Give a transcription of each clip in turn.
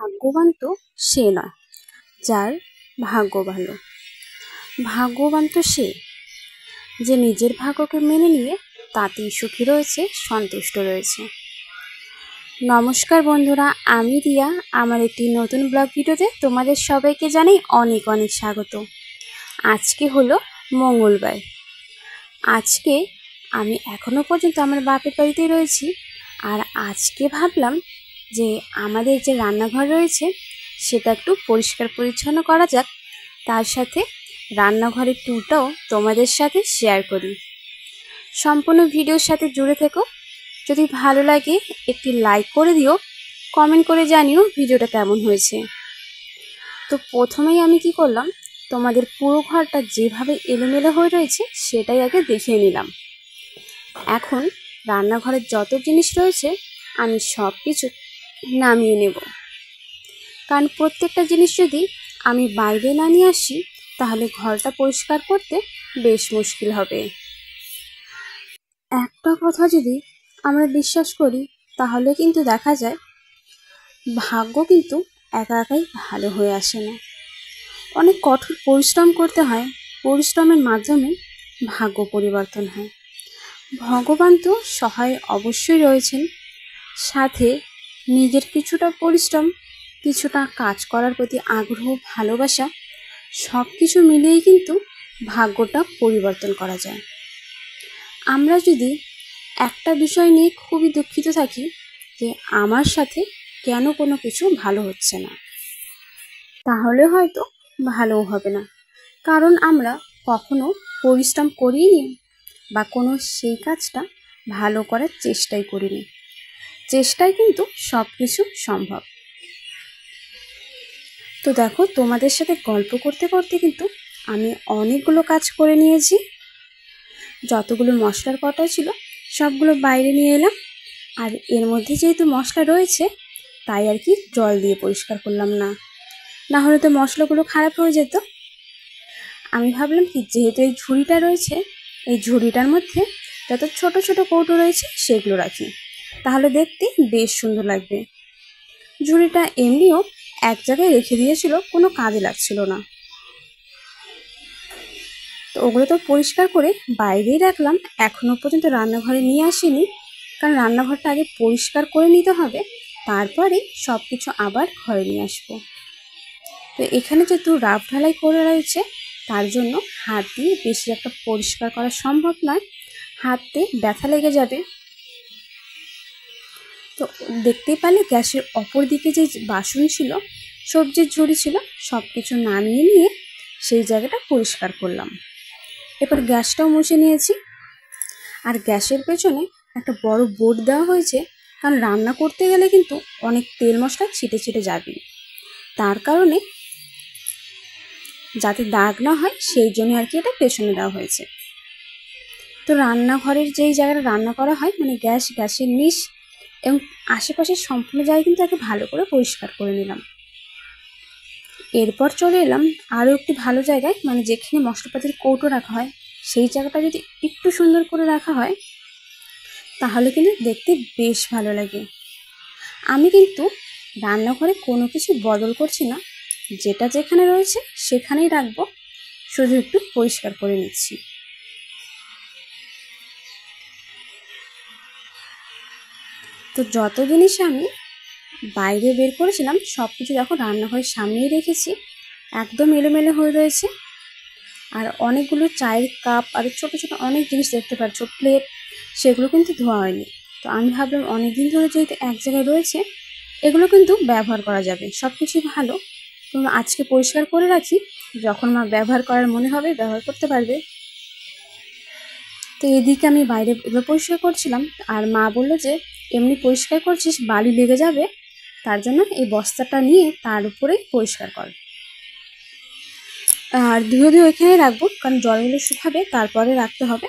ভাগ্যবান তো সে নয় যার ভাগ্য ভালো, ভাগ্যবান তো সে যে নিজের ভাগ্যকে মেনে নিয়ে তাতেই সুখী রয়েছে, সন্তুষ্ট রয়েছে। নমস্কার বন্ধুরা, আমি রিয়া। আমার একটি নতুন ব্লগ ভিডিওতে তোমাদের সবাইকে জানাই অনেক অনেক স্বাগত। আজকে হলো মঙ্গলবার। আজকে আমি এখনো পর্যন্ত আমার বাপের বাড়িতেই রয়েছি। আর আজকে ভাবলাম যে আমাদের যে রান্নাঘর রয়েছে সেটা একটু পরিষ্কার পরিচ্ছন্ন করা যাক, তার সাথে রান্নাঘরের ট্যুরটাও তোমাদের সাথে শেয়ার করি। সম্পূর্ণ ভিডিওর সাথে জুড়ে থেকো। যদি ভালো লাগে একটি লাইক করে দিও, কমেন্ট করে জানিও ভিডিওটা কেমন হয়েছে। তো প্রথমেই আমি কি করলাম, তোমাদের পুরো ঘরটা যেভাবে এলোমেলো হয়ে রয়েছে সেটাই আগে দেখিয়ে নিলাম। এখন রান্নাঘরের যত জিনিস রয়েছে আমি সব কিছু নামিয়ে নেব, কারণ প্রত্যেকটা জিনিস যদি আমি বাইরে না নিয়ে আসি তাহলে ঘরটা পরিষ্কার করতে বেশ মুশকিল হবে। একটা কথা যদি আমরা বিশ্বাস করি তাহলে কিন্তু দেখা যায় ভাগ্য কিন্তু একা একাই ভালো হয়ে আসে না, অনেক কঠোর পরিশ্রম করতে হয়। পরিশ্রমের মাধ্যমে ভাগ্য পরিবর্তন হয়। ভগবান তো সহায় অবশ্যই রয়েছেন, সাথে নিজের কিছুটা পরিশ্রম, কিছুটা কাজ করার প্রতি আগ্রহ, ভালোবাসা সব কিছু মিলিয়েই কিন্তু ভাগ্যটা পরিবর্তন করা যায়। আমরা যদি একটা বিষয় নিয়ে খুবই দুঃখিত থাকি যে আমার সাথে কেন কোনো কিছু ভালো হচ্ছে না, তাহলে হয়তো ভালোও হবে না, কারণ আমরা কখনো পরিশ্রম করিনি বা কোনো সেই কাজটা ভালো করার চেষ্টাই করিনি। চেষ্টায় কিন্তু সব কিছু সম্ভব। তো দেখো, তোমাদের সাথে গল্প করতে করতে কিন্তু আমি অনেকগুলো কাজ করে নিয়েছি। যতগুলো মশলার কটা ছিল সবগুলো বাইরে নিয়ে এলাম, আর এর মধ্যে যেহেতু মশলা রয়েছে তাই আর কি জল দিয়ে পরিষ্কার করলাম না, না হলে তো মশলাগুলো খারাপ হয়ে যেত। আমি ভাবলাম কি, যেহেতু এই ঝুড়িটা রয়েছে, এই ঝুড়িটার মধ্যে যত ছোট ছোট কৌটো রয়েছে সেগুলো রাখি, তাহলে দেখতে বেশ সুন্দর লাগবে। ঝুড়িটা এমনিও এক জায়গায় রেখে দিয়েছিল, কোনো কাজে লাগছিল না, তো ওগুলো তো পরিষ্কার করে বাইরেই রাখলাম। এখনও পর্যন্ত রান্নাঘরে নিয়ে আসিনি, কারণ রান্নাঘরটা আগে পরিষ্কার করে নিতে হবে, তারপরে সব কিছু আবার ঘরে নিয়ে আসবো। তো এখানে যেহেতু রাফ ঢালাই করে রয়েছে তার জন্য হাত দিয়ে বেশি একটা পরিষ্কার করা সম্ভব নয়, হাতে ব্যথা লেগে যাবে। তো দেখতেই পারলে গ্যাসের অপর দিকে যে বাসন ছিল, সবজির ঝুড়ি ছিল, সব কিছু নামিয়ে নিয়ে সেই জায়গাটা পরিষ্কার করলাম। এবার গ্যাসটাও মুছে নিয়েছি। আর গ্যাসের পেছনে একটা বড় বোর্ড দেওয়া হয়েছে, কারণ রান্না করতে গেলে কিন্তু অনেক তেল মশলা ছিটে ছিটে যাবে, তার কারণে যাতে দাগ না হয় সেই জন্য আর কি এটা পেছনে দেওয়া হয়েছে। তো রান্নাঘরের যেই জায়গাটা রান্না করা হয়, মানে গ্যাসের নিচ এবং আশেপাশের সম্পূর্ণ জায়গা কিন্তু আগে ভালো করে পরিষ্কার করে নিলাম। এরপর চলে এলাম আরও একটি ভালো জায়গায়, মানে যেখানে মশলাপাতির কৌটো রাখা হয় সেই জায়গাটা যদি একটু সুন্দর করে রাখা হয় তাহলে কিন্তু দেখতে বেশ ভালো লাগে। আমি কিন্তু রান্নাঘরে কোনো কিছু বদল করছি না, যেটা যেখানে রয়েছে সেখানেই রাখবো, শুধু একটু পরিষ্কার করে নিচ্ছি। তো যত জিনিস আমি বাইরে বের করেছিলাম সব কিছু দেখো রান্নাঘরের সামনেই রেখেছি, একদম এলোমেলো হয়ে রয়েছে। আর অনেকগুলো চায়ের কাপ আর ছোট ছোট অনেক জিনিস দেখতে পাচ্ছ, প্লেট, সেগুলো কিন্তু ধোয়া হয়নি। তো আমি ভাবলাম অনেক দিন ধরে যেহেতু এক জায়গায় রয়েছে এগুলো কিন্তু ব্যবহার করা যাবে, সব কিছুই ভালো, তো আজকে পরিষ্কার করে রাখি, যখন মা ব্যবহার করার মনে হবে ব্যবহার করতে পারবে। তো এদিকে আমি বাইরে এগুলো পরিষ্কার করছিলাম, আর মা বললো যে এমনি পরিষ্কার করছিস বালি লেগে যাবে, তার জন্য এই বস্তাটা নিয়ে তার উপরেই পরিষ্কার কর। আর ধুয়ে এখানেই রাখবো, কারণ জলগুলো শুকাবে তারপরে রাখতে হবে,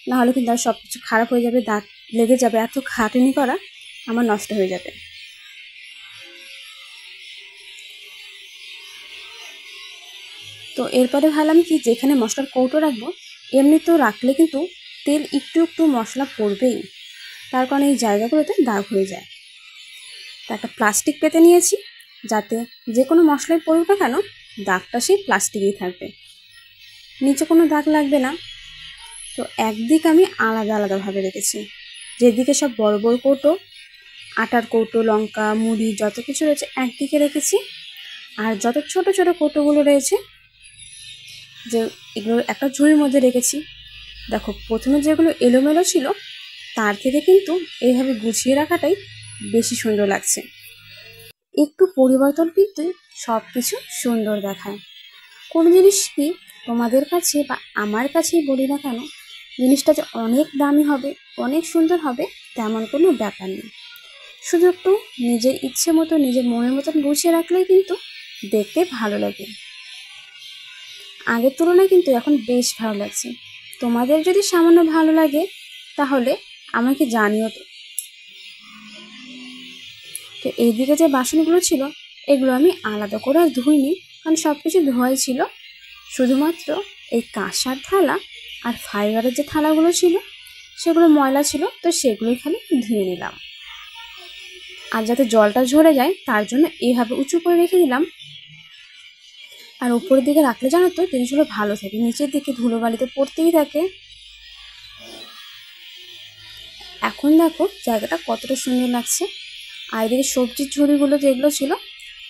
নাহলে কিন্তু আর সব কিছু খারাপ হয়ে যাবে, দাগ লেগে যাবে, এত খাটুনি করা আমার নষ্ট হয়ে যাবে। তো এরপরে ভাবলাম কি, যেখানে মশলার কৌটো রাখবো এমনি তো রাখলে কিন্তু তেল একটু একটু মশলা পড়বেই, তার কারণে এই জায়গাগুলোতে দাগ হয়ে যায়। তো একটা প্লাস্টিক পেতে নিয়েছি, যাতে যে কোনো মশলাই পড়ুক না কেন দাগটা সেই প্লাস্টিকেই থাকবে, নিচে কোনো দাগ লাগবে না। তো একদিক আমি আলাদা আলাদাভাবে রেখেছি, যেদিকে সব বড় বড় কৌটো, আটার কৌটো, লঙ্কা, মুড়ি যত কিছু রয়েছে একদিকে রেখেছি, আর যত ছোট ছোট কৌটোগুলো রয়েছে যে এগুলো একটা ঝুড়ির মধ্যে রেখেছি। দেখো প্রথমে যেগুলো এলোমেলো ছিল তার থেকে কিন্তু এইভাবে গুছিয়ে রাখাটাই বেশি সুন্দর লাগছে। একটু পরিবর্তন কিন্তু সব কিছু সুন্দর দেখায়। কোনো জিনিস কি তোমাদের কাছে বা আমার কাছেই বলি না কেন, জিনিসটা যে অনেক দামি হবে, অনেক সুন্দর হবে তেমন কোনো ব্যাপার নেই। শুধু একটু নিজের ইচ্ছে মতো, নিজের মনের মতন গুছিয়ে রাখলেই কিন্তু দেখতে ভালো লাগে। আগের তুলনায় কিন্তু এখন বেশ ভালো লাগছে। তোমাদের যদি সামান্য ভালো লাগে তাহলে আমাকে জানিও। তো এইদিকে যে বাসনগুলো ছিল এগুলো আমি আলাদা করে আর ধুইনি, কারণ সব কিছু ধোয়াই ছিল। শুধুমাত্র এই কাঁসার থালা আর ফাইবারের যে থালাগুলো ছিল সেগুলো ময়লা ছিল, তো সেগুলোই খালি ধুয়ে নিলাম। আর যাতে জলটা ঝরে যায় তার জন্য এইভাবে উঁচু করে রেখে দিলাম। আর উপরের দিকে রাখলে জানো তো জিনিসগুলো ভালো থাকে, নিচের দিকে ধুলোবালিতে পড়তেই থাকে। এখন দেখো জায়গাটা কতটা সুন্দর লাগছে। আর এদিকে সবজির ঝুড়িগুলো যেগুলো ছিল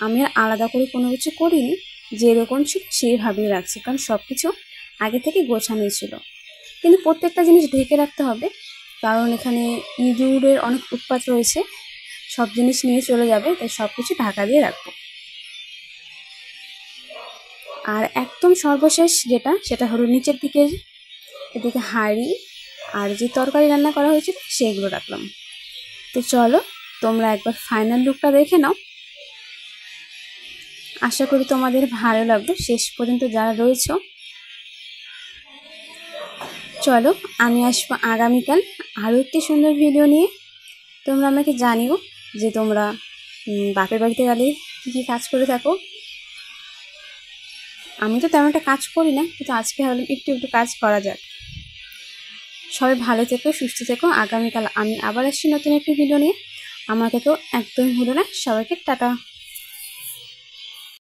আমি আর আলাদা করে কোনো কিছু করিনি, যেরকম ছিল সেইভাবেই রাখছি, কারণ সব কিছু আগে থেকে গোছানোই ছিল। কিন্তু প্রত্যেকটা জিনিস ঢেকে রাখতে হবে, কারণ এখানে ইঁদুরের অনেক উৎপাত রয়েছে, সব জিনিস নিয়ে চলে যাবে, তাই সব কিছু ঢাকা দিয়ে রাখবো। আর একদম সর্বশেষ যেটা, সেটা হলো নিচের দিকে, এদিকে হাঁড়ি আর যে তরকারি রান্না করা হয়েছিল সেগুলো রাখলাম। তো চলো তোমরা একবার ফাইনাল লুকটা দেখে নাও। আশা করি তোমাদের ভালো লাগবে শেষ পর্যন্ত যারা রয়েছে। চলো আমি আসবো আগামীকাল আরও একটি সুন্দর ভিডিও নিয়ে। তোমরা আমাকে জানিও যে তোমরা বাপের বাড়িতে গেলে কী কী কাজ করে থাকো। আমি তো তেমন একটা কাজ করি না, কিন্তু আজকে ভাবলাম একটু একটু কাজ করা যাক। সবাই ভালো থেকো, সুস্থ থেকো। আগামীকাল আমি আবার আসছি নতুন একটি ভিডিও নিয়ে। আমাকে তো একদম ভুলো না। সবাইকে টাটা।